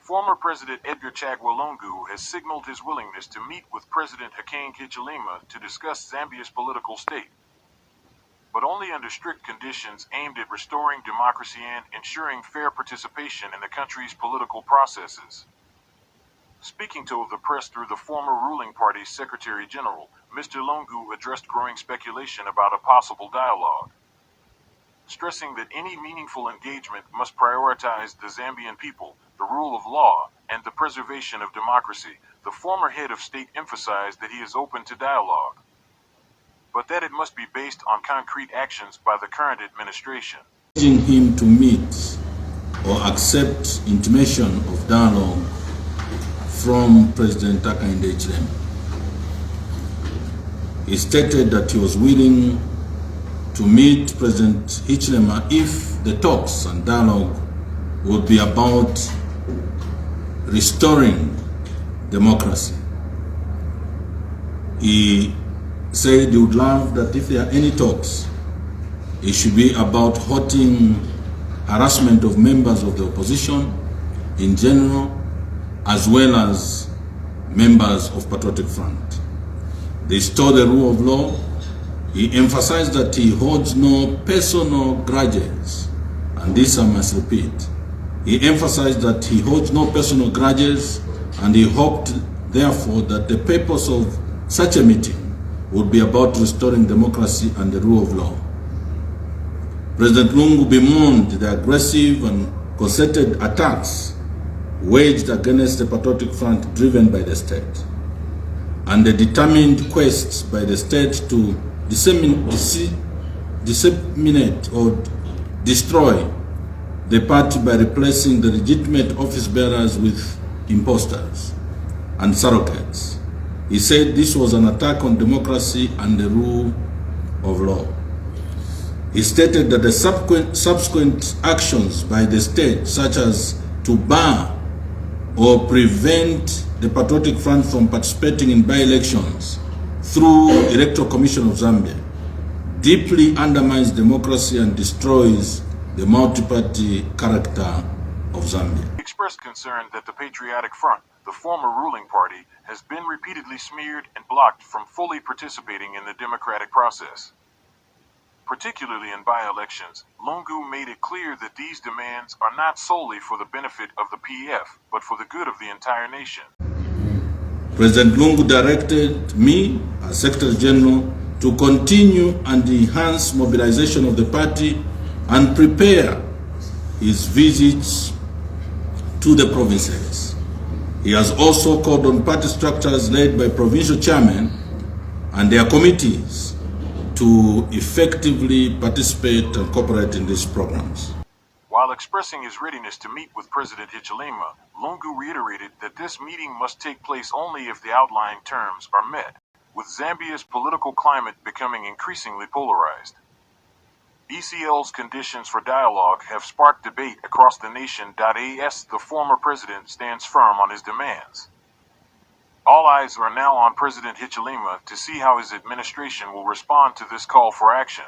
Former President Edgar Chagwa Lungu has signaled his willingness to meet with President Hakainde Hichilema to discuss Zambia's political state, but only under strict conditions aimed at restoring democracy and ensuring fair participation in the country's political processes. Speaking to the press through the former ruling party's Secretary General, Mr. Lungu addressed growing speculation about a possible dialogue, stressing that any meaningful engagement must prioritize the Zambian people, the rule of law, and the preservation of democracy. The former head of state emphasized that he is open to dialogue, but that it must be based on concrete actions by the current administration. Urging him to meet or accept intimation of dialogue from President Hakainde Hichilema. He stated that he was willing to meet President Hichilema if the talks and dialogue would be about restoring democracy. He said he would love that if there are any talks, it should be about halting harassment of members of the opposition in general, as well as members of Patriotic Front. They restore the rule of law. He emphasized that he holds no personal grudges, and this I must repeat. He emphasized that he holds no personal grudges, and he hoped, therefore, that the purpose of such a meeting would be about restoring democracy and the rule of law. President Lungu bemoaned the aggressive and concerted attacks waged against the Patriotic Front driven by the state, and the determined quest by the state to disseminate or destroy the party by replacing the legitimate office bearers with imposters and surrogates. He said this was an attack on democracy and the rule of law. He stated that the subsequent actions by the state, such as to bar or prevent the Patriotic Front from participating in by-elections through Electoral Commission of Zambia, deeply undermines democracy and destroys the multi-party character of Zambia. He expressed concern that the Patriotic Front, the former ruling party, has been repeatedly smeared and blocked from fully participating in the democratic process. Particularly in by-elections, Lungu made it clear that these demands are not solely for the benefit of the PF, but for the good of the entire nation. President Lungu directed me, as Secretary General, to continue and enhance mobilization of the party and prepare his visits to the provinces. He has also called on party structures led by provincial chairmen and their committees to effectively participate and cooperate in these programs. While expressing his readiness to meet with President Hichilema, Lungu reiterated that this meeting must take place only if the outlined terms are met, with Zambia's political climate becoming increasingly polarized. ECL's conditions for dialogue have sparked debate across the nation. As the former president stands firm on his demands, all eyes are now on President Hichilema to see how his administration will respond to this call for action.